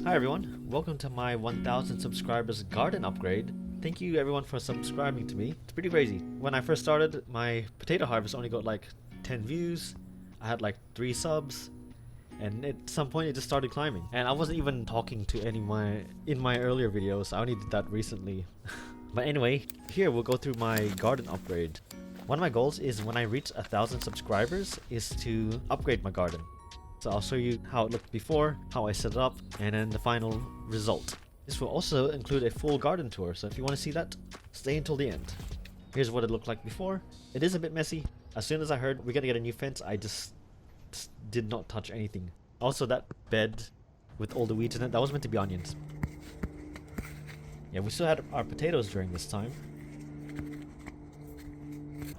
Hi everyone, welcome to my 1000 subscribers garden upgrade. Thank you everyone for subscribing to me. It's pretty crazy. When I first started, my potato harvest only got like 10 views. I had like 3 subs. And at some point it just started climbing. And I wasn't even talking to any in my earlier videos. I only did that recently. But anyway, here we'll go through my garden upgrade. One of my goals is when I reach 1000 subscribers is to upgrade my garden. So I'll show you how it looked before, how I set it up, and then the final result. This will also include a full garden tour, so if you want to see that, stay until the end. Here's what it looked like before. It is a bit messy. As soon as I heard we're gonna get a new fence, I just did not touch anything. Also, that bed with all the weeds in it, that was meant to be onions. Yeah, we still had our potatoes during this time.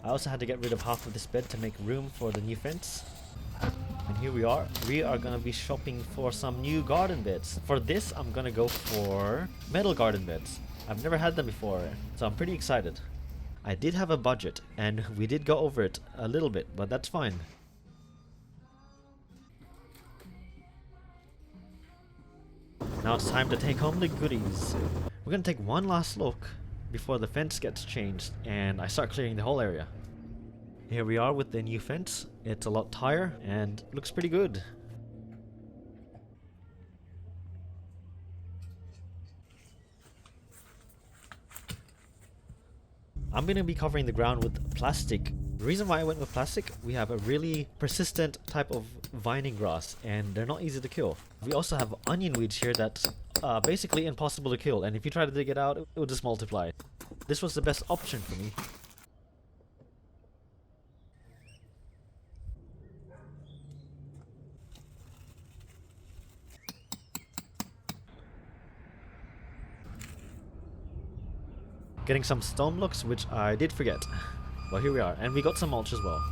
I also had to get rid of half of this bed to make room for the new fence. And here we are. We are gonna be shopping for some new garden beds. For this, I'm gonna go for metal garden beds. I've never had them before, so I'm pretty excited. I did have a budget, and we did go over it a little bit, but that's fine. Now it's time to take home the goodies. We're gonna take one last look before the fence gets changed and I start clearing the whole area. Here we are with the new fence. It's a lot higher and looks pretty good. I'm going to be covering the ground with plastic. The reason why I went with plastic, we have a really persistent type of vining grass and they're not easy to kill. We also have onion weeds here that's basically impossible to kill, and if you try to dig it out, it will just multiply. This was the best option for me. Getting some stone blocks, which I did forget. Well, here we are, and we got some mulch as well.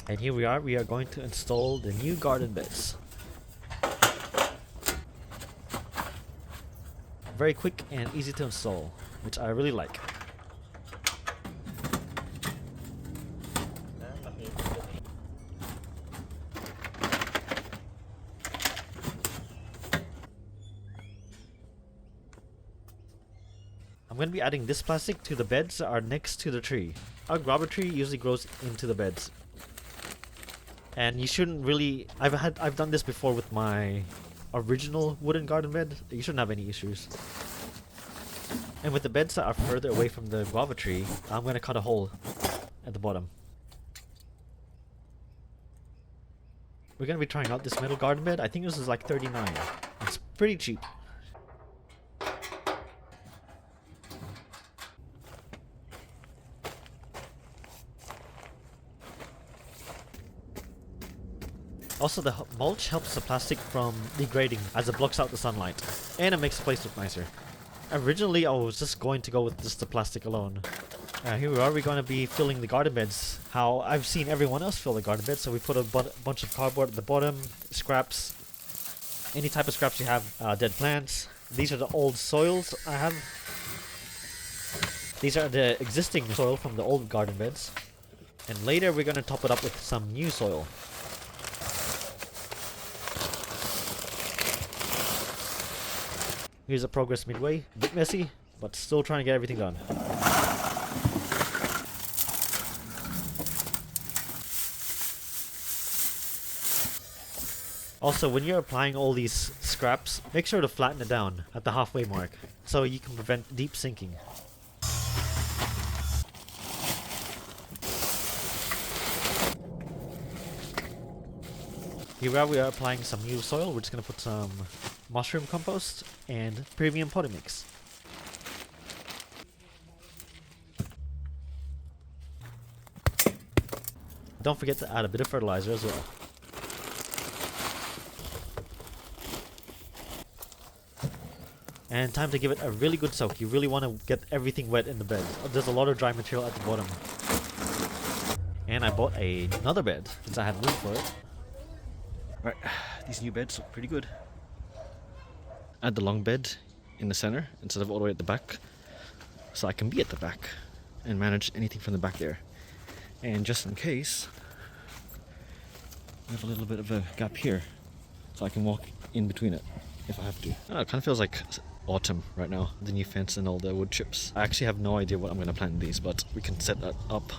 And here we are going to install the new garden beds. Very quick and easy to install, which I really like. I'm going to be adding this plastic to the beds that are next to the tree. Our grabber tree usually grows into the beds. And you shouldn't really... I've done this before with my original wooden garden bed. You shouldn't have any issues. And with the beds that are further away from the guava tree, I'm going to cut a hole at the bottom. We're going to be trying out this metal garden bed. I think this is like $39. It's pretty cheap. Also, the mulch helps the plastic from degrading as it blocks out the sunlight, and it makes the place look nicer. Originally, I was just going to go with just the plastic alone. Here we are, we're going to be filling the garden beds how I've seen everyone else fill the garden beds. So we put a bunch of cardboard at the bottom, scraps, any type of scraps you have, dead plants. These are the old soils I have. These are the existing soil from the old garden beds. And later we're going to top it up with some new soil. Here's a progress midway. A bit messy, but still trying to get everything done. Also, when you're applying all these scraps, make sure to flatten it down at the halfway mark, so you can prevent deep sinking. Here we are applying some new soil. We're just going to put some mushroom compost and premium potting mix. Don't forget to add a bit of fertilizer as well. And time to give it a really good soak. You really want to get everything wet in the bed. There's a lot of dry material at the bottom. And I bought another bed since I had room for it. Right, these new beds look pretty good. Add the long bed in the center instead of all the way at the back, so I can be at the back. and manage anything from the back there. And just in case, I have a little bit of a gap here, so I can walk in between it if I have to. Oh, it kind of feels like autumn right now, the new fence and all the wood chips. I actually have no idea what I'm going to plant in these, but we can set that up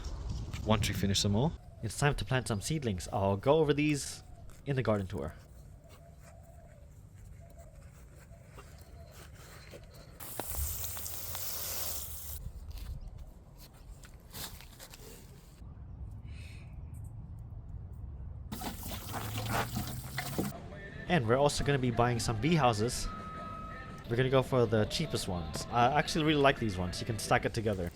once we finish them all. It's time to plant some seedlings. I'll go over these in the garden tour. And we're also going to be buying some bee houses. We're going to go for the cheapest ones. I actually really like these ones. You can stack it together.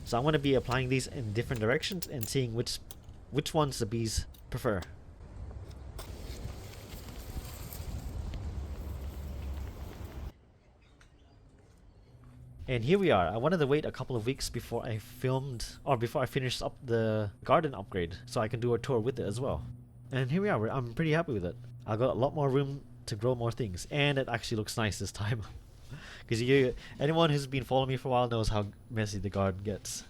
So I'm going to be applying these in different directions and seeing which ones the bees prefer. And here we are. I wanted to wait a couple of weeks before I filmed, or before I finished up the garden upgrade, so I can do a tour with it as well. And here we are. I'm pretty happy with it. I got a lot more room to grow more things, and it actually looks nice this time. Because anyone who's been following me for a while knows how messy the garden gets.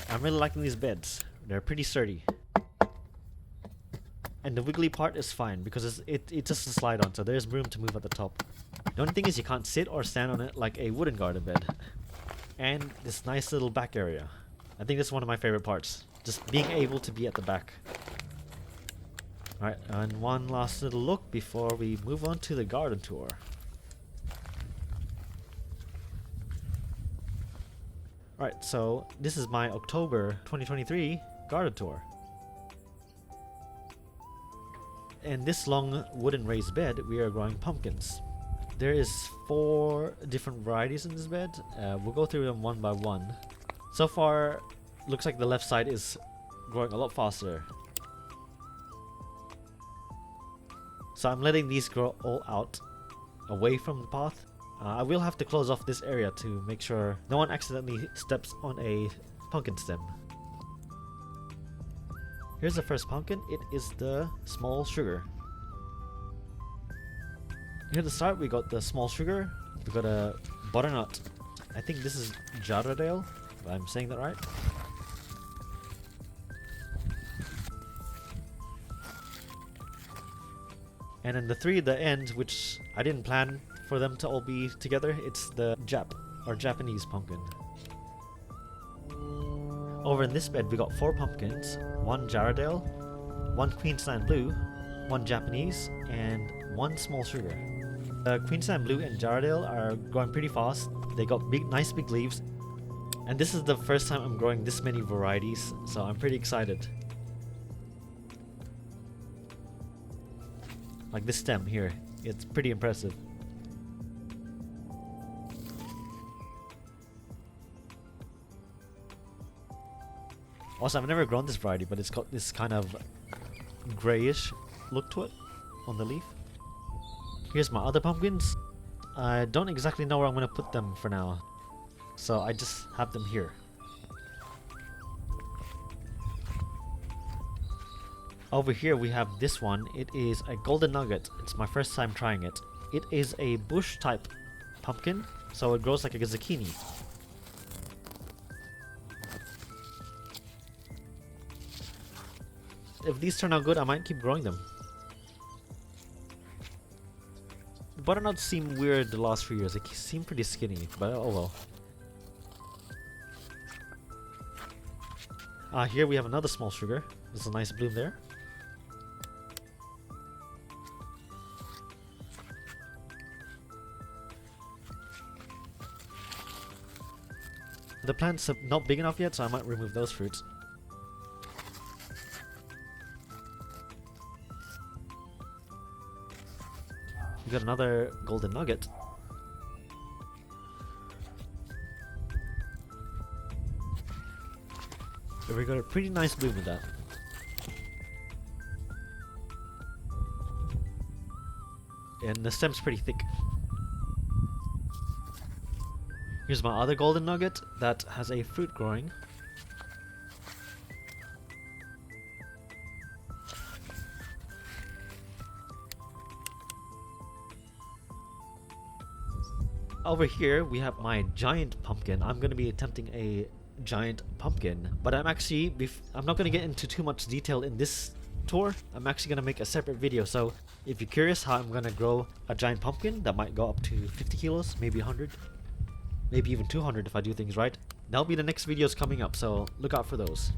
I'm really liking these beds. They're pretty sturdy. And the wiggly part is fine because it's just a slide on, so there's room to move at the top. The only thing is you can't sit or stand on it like a wooden garden bed. And this nice little back area. I think that's one of my favorite parts. Just being able to be at the back. Alright, and one last little look before we move on to the garden tour. Alright, so this is my October 2023 garden tour. In this long wooden raised bed, we are growing pumpkins. There is 4 different varieties in this bed. We'll go through them one by one. So far, looks like the left side is growing a lot faster. So I'm letting these grow all out, away from the path. I will have to close off this area to make sure no one accidentally steps on a pumpkin stem. Here's the first pumpkin. It is the small sugar. Here at the start we got the small sugar. We got a butternut. I think this is Jaradale, if I'm saying that right. And then the 3 at the end, which I didn't plan for them to all be together, it's the Jap, or Japanese pumpkin. Over in this bed we got 4 pumpkins, 1 Jaradale, 1 Queensland Blue, 1 Japanese, and 1 small sugar. The Queensland Blue and Jaradale are growing pretty fast. They got nice big leaves, and this is the first time I'm growing this many varieties, so I'm pretty excited. Like this stem here, it's pretty impressive. Also, I've never grown this variety, but it's got this kind of grayish look to it on the leaf. Here's my other pumpkins. I don't exactly know where I'm going to put them for now, so I just have them here. Over here we have this one. It is a golden nugget. It's my first time trying it. It is a bush type pumpkin, so it grows like a zucchini. If these turn out good, I might keep growing them. The butternuts seem weird the last few years. They seem pretty skinny, but oh well. Here we have another small sugar. There's a nice bloom there. The plants are not big enough yet, so I might remove those fruits. We got another golden nugget. So we got a pretty nice bloom with that. And the stem's pretty thick. Here's my other golden nugget that has a fruit growing. Over here we have my giant pumpkin. I'm going to be attempting a giant pumpkin, but I'm not going to get into too much detail in this tour. I'm actually going to make a separate video, so if you're curious how I'm going to grow a giant pumpkin that might go up to 50 kilos, maybe 100, maybe even 200 if I do things right, that'll be the next videos coming up, so look out for those.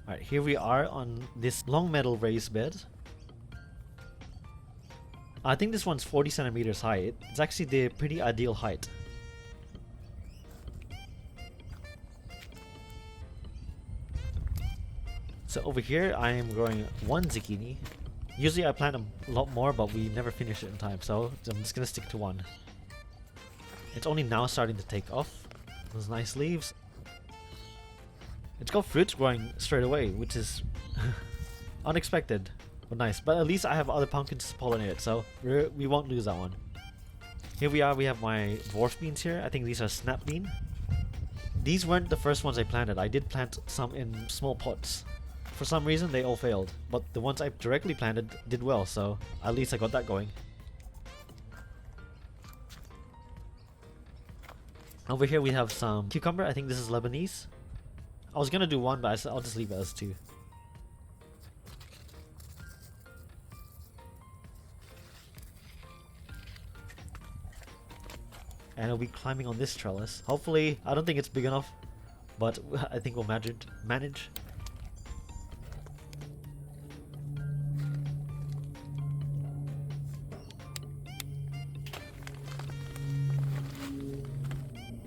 Alright, here we are on this long metal raised bed. I think this one's 40 centimeters high. It's actually the pretty ideal height. So over here I am growing one zucchini. Usually I plant a lot more, but we never finish it in time, so I'm just gonna stick to one. It's only now starting to take off. Those nice leaves. It's got fruits growing straight away, which is unexpected, but nice. But at least I have other pumpkins to pollinate it, so we won't lose that one. Here we are, we have my dwarf beans here. I think these are snap bean. These weren't the first ones I planted. I did plant some in small pots. For some reason they all failed, but the ones I directly planted did well, so at least I got that going. Over here we have some cucumber. I think this is Lebanese. I was gonna do one, but I'll just leave it as two. And I'll be climbing on this trellis. Hopefully, I don't think it's big enough, but I think we'll manage.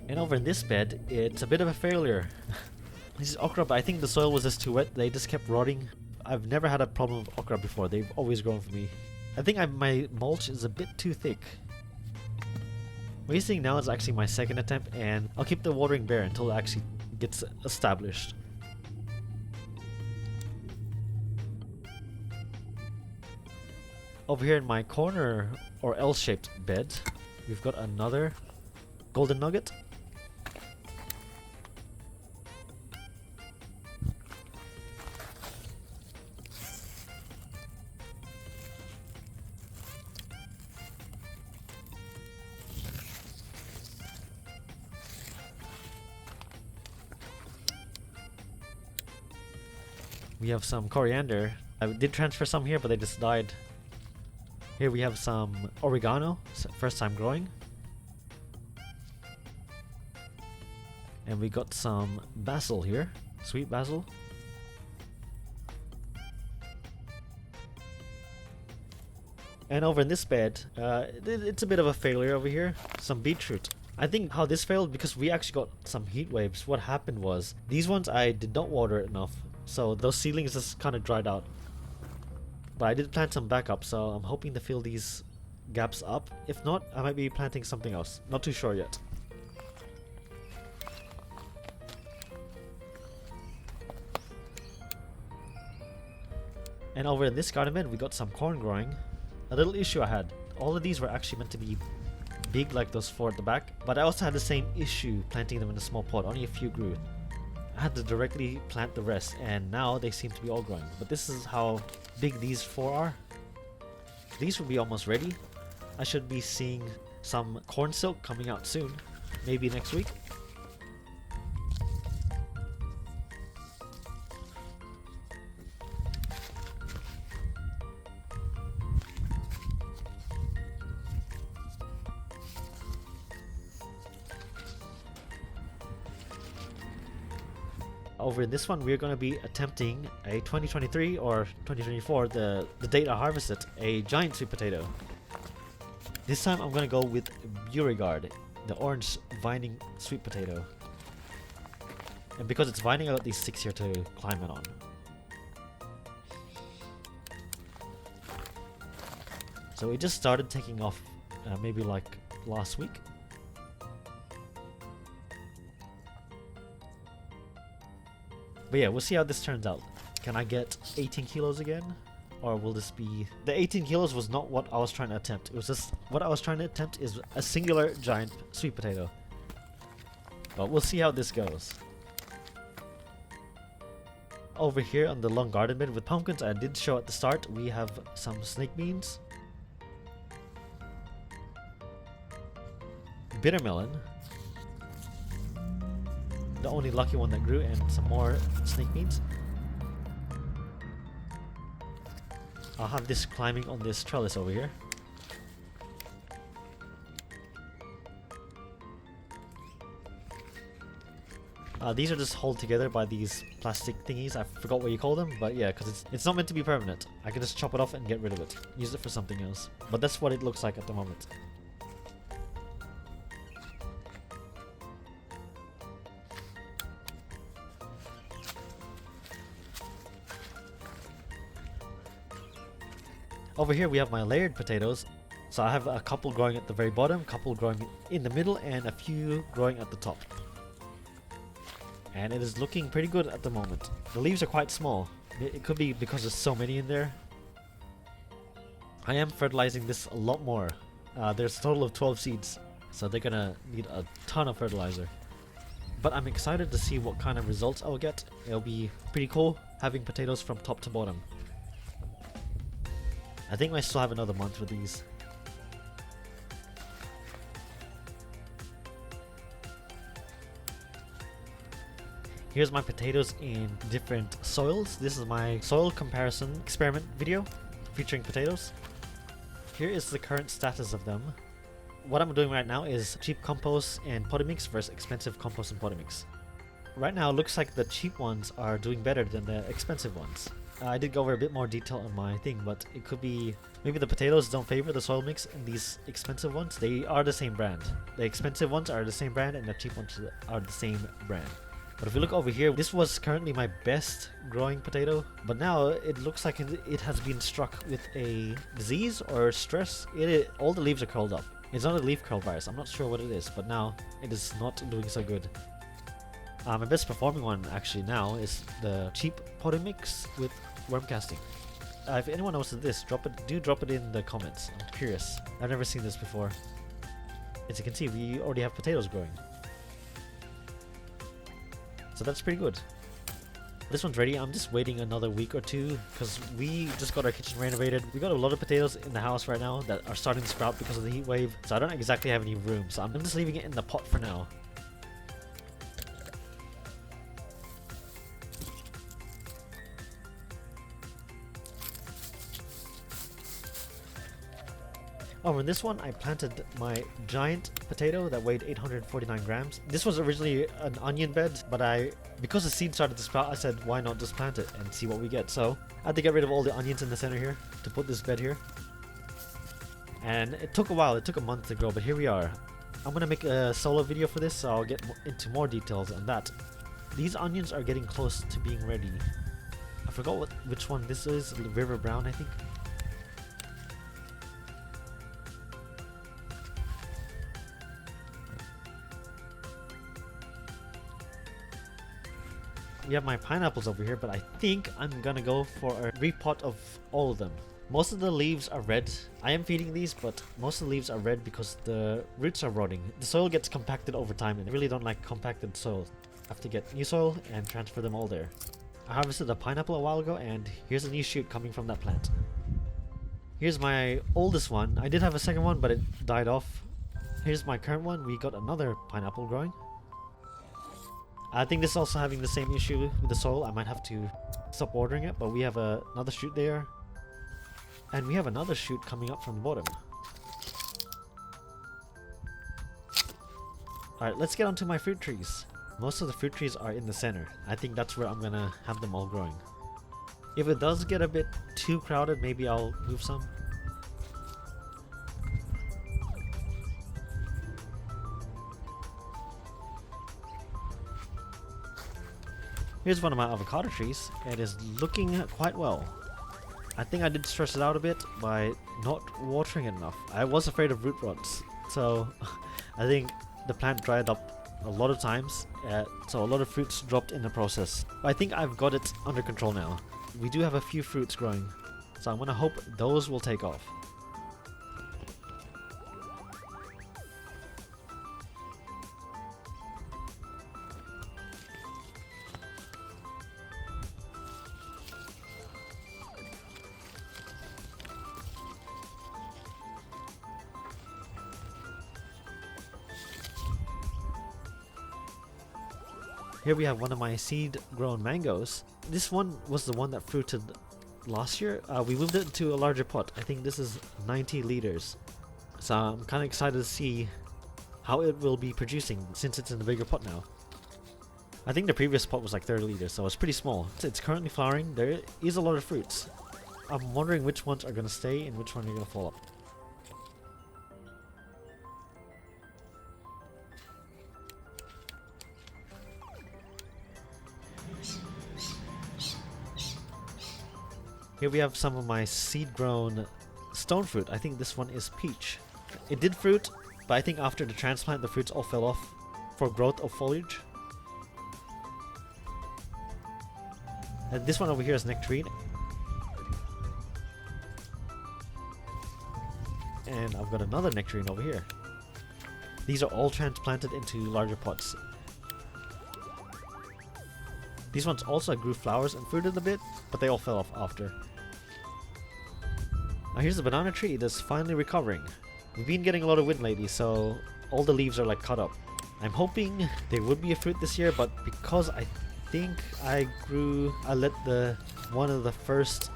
And over in this bed, it's a bit of a failure. This is okra, but I think the soil was just too wet. They just kept rotting. I've never had a problem with okra before. They've always grown for me. I think my mulch is a bit too thick. What you're seeing now is actually my second attempt, and I'll keep the watering bare until it actually gets established. Over here in my corner, or L-shaped bed, we've got another golden nugget. We have some coriander. I did transfer some here, but they just died. Here we have some oregano, first time growing. And we got some basil here, sweet basil. And over in this bed, it's a bit of a failure over here. Some beetroot. I think how this failed because we actually got some heat waves. What happened was, these ones I did not water enough, so those seedlings just kind of dried out. But I did plant some back up, so I'm hoping to fill these gaps up. If not, I might be planting something else. Not too sure yet. And over in this garden bed, we got some corn growing. A little issue I had. All of these were actually meant to be big like those four at the back, but I also had the same issue planting them in a small pot. Only a few grew. I had to directly plant the rest, and now they seem to be all growing. But this is how big these four are. These will be almost ready. I should be seeing some corn silk coming out soon, maybe next week. Over in this one, we're going to be attempting a 2023 or 2024, the date I harvested, a giant sweet potato. This time I'm going to go with Beauregard. the orange vining sweet potato. And because it's vining, I got these 6 here to climb it on. So it just started taking off maybe like last week. But yeah, we'll see how this turns out. Can I get 18 kilos again? Or will this be... The 18 kilos was not what I was trying to attempt. It was just... What I was trying to attempt is a singular giant sweet potato. But we'll see how this goes. Over here on the long garden bed with pumpkins, I did show at the start, we have some snake beans. Bitter melon. The only lucky one that grew, and some more snake beans. I'll have this climbing on this trellis over here. These are just held together by these plastic thingies. I forgot what you call them, but yeah, because it's not meant to be permanent. I can just chop it off and get rid of it. Use it for something else. But that's what it looks like at the moment. Over here we have my layered potatoes. So I have a couple growing at the very bottom, couple growing in the middle, and a few growing at the top. And it is looking pretty good at the moment. The leaves are quite small. It could be because there's so many in there. I am fertilizing this a lot more. There's a total of 12 seeds, so they're gonna need a ton of fertilizer. But I'm excited to see what kind of results I'll get. It'll be pretty cool having potatoes from top to bottom. I think I still have another month with these. Here's my potatoes in different soils. This is my soil comparison experiment video featuring potatoes. Here is the current status of them. What I'm doing right now is cheap compost and potting mix versus expensive compost and potting mix. Right now it looks like the cheap ones are doing better than the expensive ones. I did go over a bit more detail on my thing, but it could be maybe the potatoes don't favor the soil mix, and these expensive ones, they are the same brand. The expensive ones are the same brand and the cheap ones are the same brand. But if you look over here, this was currently my best growing potato, but now it looks like it has been struck with a disease or stress. All the leaves are curled up. It's not a leaf curl virus, I'm not sure what it is, but now it is not doing so good. My best performing one actually now is the cheap potting mix with worm casting. If anyone knows this, do drop it in the comments. I'm curious. I've never seen this before. As you can see, we already have potatoes growing. So that's pretty good. This one's ready. I'm just waiting another week or two because we just got our kitchen renovated. We got a lot of potatoes in the house right now that are starting to sprout because of the heat wave. So I don't exactly have any room. So I'm just leaving it in the pot for now. Oh, in this one I planted my giant potato that weighed 849 grams. This was originally an onion bed, but because the seed started to sprout, I said why not just plant it and see what we get. So I had to get rid of all the onions in the center here to put this bed here. And it took a while, it took a month to grow, but here we are. I'm gonna make a solo video for this, so I'll get into more details on that. These onions are getting close to being ready. I forgot which one this is, River Brown I think. We have my pineapples over here, but I think I'm gonna go for a repot of all of them. Most of the leaves are red. I am feeding these, but most of the leaves are red because the roots are rotting. The soil gets compacted over time, and I really don't like compacted soil. I have to get new soil and transfer them all there. I harvested a pineapple a while ago, and here's a new shoot coming from that plant. Here's my oldest one. I did have a second one, but it died off. Here's my current one. We got another pineapple growing. I think this is also having the same issue with the soil. I might have to stop watering it, but we have another shoot there. And we have another shoot coming up from the bottom. Alright, let's get onto my fruit trees. Most of the fruit trees are in the center. I think that's where I'm gonna have them all growing. If it does get a bit too crowded, maybe I'll move some. Here's one of my avocado trees. It is looking quite well. I think I did stress it out a bit by not watering it enough. I was afraid of root rots, so I think the plant dried up a lot of times, so a lot of fruits dropped in the process. But I think I've got it under control now. We do have a few fruits growing, so I'm gonna hope those will take off. Here we have one of my seed-grown mangoes. This one was the one that fruited last year. We moved it to a larger pot. I think this is 90 liters. So I'm kind of excited to see how it will be producing since it's in the bigger pot now. I think the previous pot was like 30 liters, so it's pretty small. It's currently flowering. There is a lot of fruits. I'm wondering which ones are going to stay and which ones are going to fall up. Here we have some of my seed-grown stone fruit. I think this one is peach. It did fruit, but I think after the transplant the fruits all fell off for growth of foliage. And this one over here is nectarine. And I've got another nectarine over here. These are all transplanted into larger pots. These ones also grew flowers and fruited a bit, but they all fell off after. Now here's the banana tree that's finally recovering. We've been getting a lot of wind lately, so all the leaves are like cut up. I'm hoping there would be a fruit this year, but because I think I let one of the first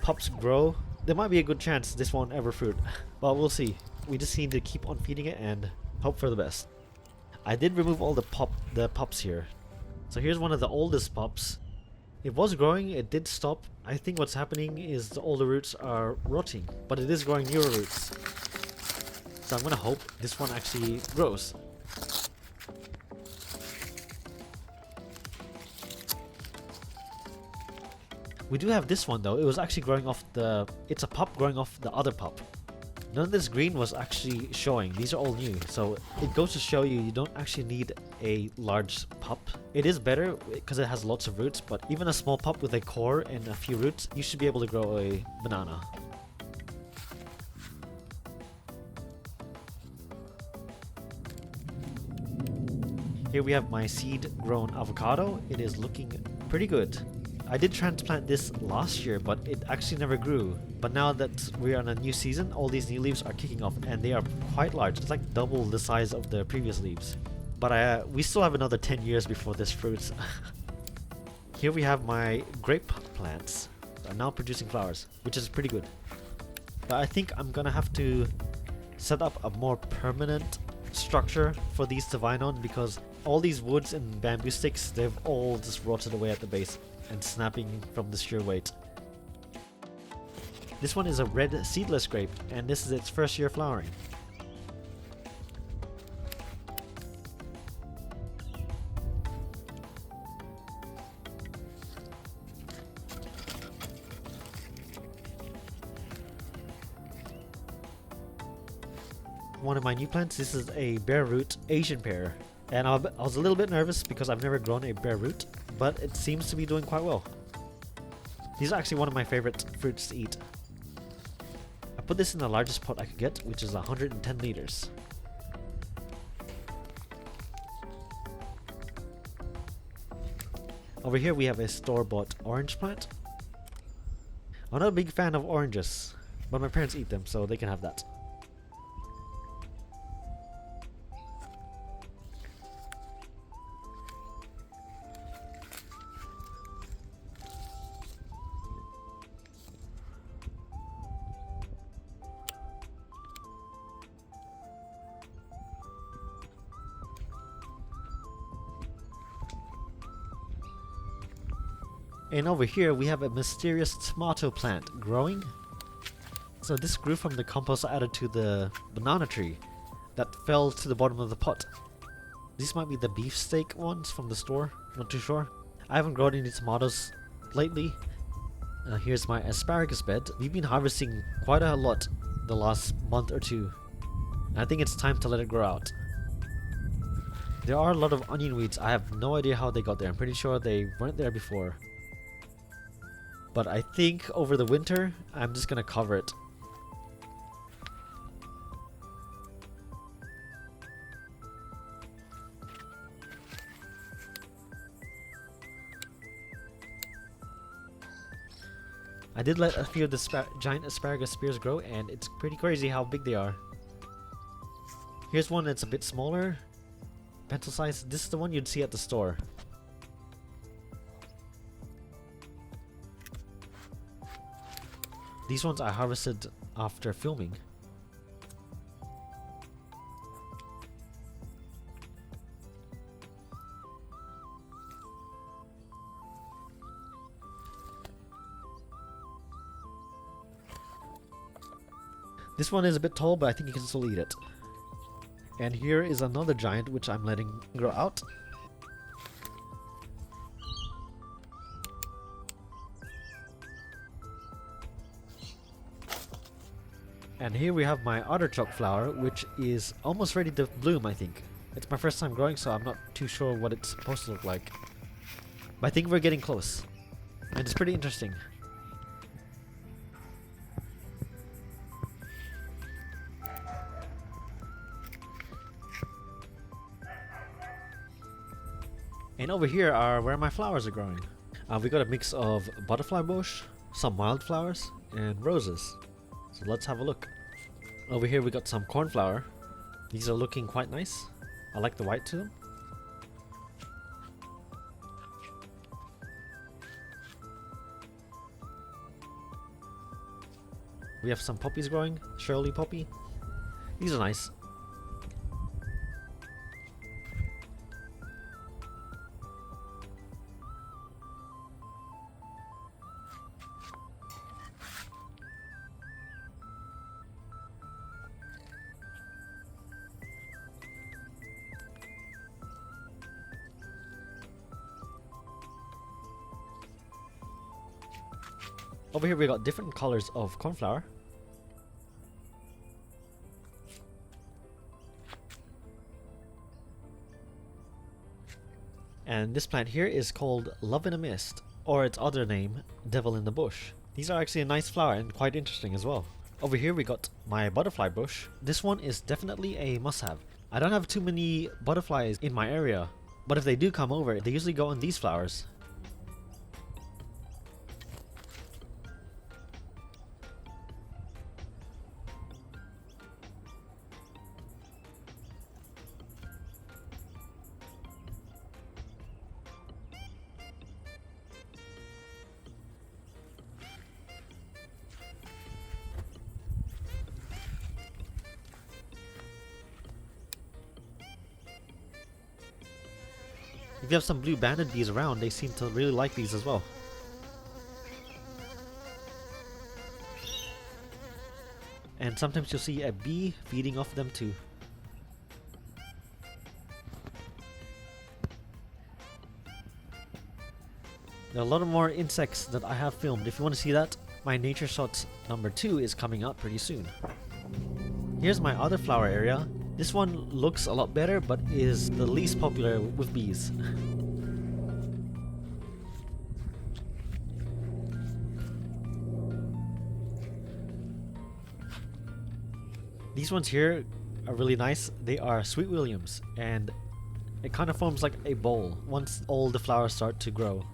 pups grow, there might be a good chance this won't ever fruit. But we'll see. We just need to keep on feeding it and hope for the best. I did remove all the pups here. So here's one of the oldest pups. It was growing, it did stop. I think what's happening is the older roots are rotting, but it is growing newer roots. So I'm gonna hope this one actually grows. We do have this one though. It was actually growing off it's a pup growing off the other pup. None of this green was actually showing. These are all new. So it goes to show you don't actually need a large pup. It is better because it has lots of roots, but even a small pup with a core and a few roots, you should be able to grow a banana. Here we have my seed-grown avocado. It is looking pretty good. I did transplant this last year, but it actually never grew. But now that we're on a new season, all these new leaves are kicking off, and they are quite large. It's like double the size of the previous leaves. But we still have another 10 years before this fruits. Here we have my grape plants that are now producing flowers, which is pretty good. But I think I'm gonna have to set up a more permanent structure for these to vine on, because all these woods and bamboo sticks, they've all just rotted away at the base and snapping from the sheer weight. This one is a red seedless grape, and this is its first year flowering. One of my new plants, this is a bare root Asian pear, and I was a little bit nervous because I've never grown a bare root, but it seems to be doing quite well. These are actually one of my favorite fruits to eat. I put this in the largest pot I could get, which is 110 liters. Over here we have a store-bought orange plant. I'm not a big fan of oranges, but my parents eat them, so they can have that. And over here we have a mysterious tomato plant growing. So this grew from the compost I added to the banana tree that fell to the bottom of the pot. These might be the beefsteak ones from the store, not too sure. I haven't grown any tomatoes lately. Here's my asparagus bed. We've been harvesting quite a lot the last month or two. I think it's time to let it grow out. There are a lot of onion weeds. I have no idea how they got there. I'm pretty sure they weren't there before. But I think over the winter, I'm just gonna cover it. I did let a few of the giant asparagus spears grow, and it's pretty crazy how big they are. Here's one that's a bit smaller, pencil size. This is the one you'd see at the store. These ones I harvested after filming. This one is a bit tall, but I think you can still eat it. And here is another giant, which I'm letting grow out. And here we have my artichoke flower, which is almost ready to bloom, I think. It's my first time growing, so I'm not too sure what it's supposed to look like. But I think we're getting close. And it's pretty interesting. And over here are where my flowers are growing. We got a mix of butterfly bush, some wildflowers, and roses. So let's have a look. Over here we got some cornflower. These are looking quite nice. I like the white to them. We have some poppies growing, Shirley poppy. These are nice. Over here we got different colors of cornflower. And this plant here is called Love in a Mist, or its other name, Devil in the Bush. These are actually a nice flower and quite interesting as well. Over here we got my butterfly bush. This one is definitely a must-have. I don't have too many butterflies in my area, but if they do come over, they usually go on these flowers. If you have some blue banded bees around, they seem to really like these as well. And sometimes you'll see a bee feeding off them too. There are a lot of more insects that I have filmed. If you want to see that, my nature shots number 2 is coming up pretty soon. Here's my other flower area. This one looks a lot better, but is the least popular with bees. These ones here are really nice. They are Sweet Williams, and it kind of forms like a bowl once all the flowers start to grow.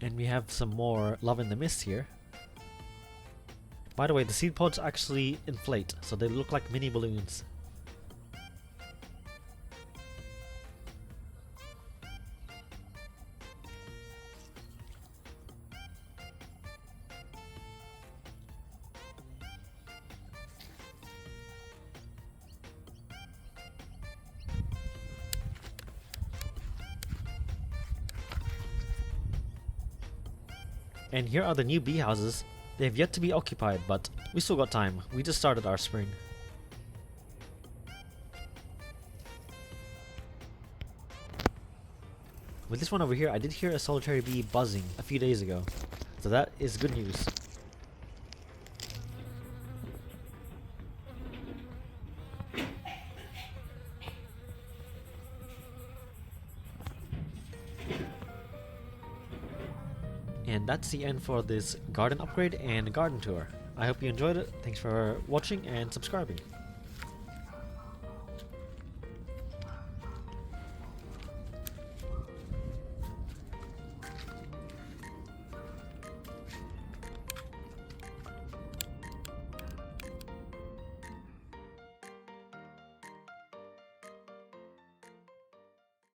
And we have some more love in the mist here. By the way, the seed pods actually inflate, so they look like mini balloons. And here are the new bee houses. They have yet to be occupied, but we still got time. We just started our spring. With this one over here, I did hear a solitary bee buzzing a few days ago. So that is good news. And that's the end for this garden upgrade and garden tour. I hope you enjoyed it. Thanks for watching and subscribing.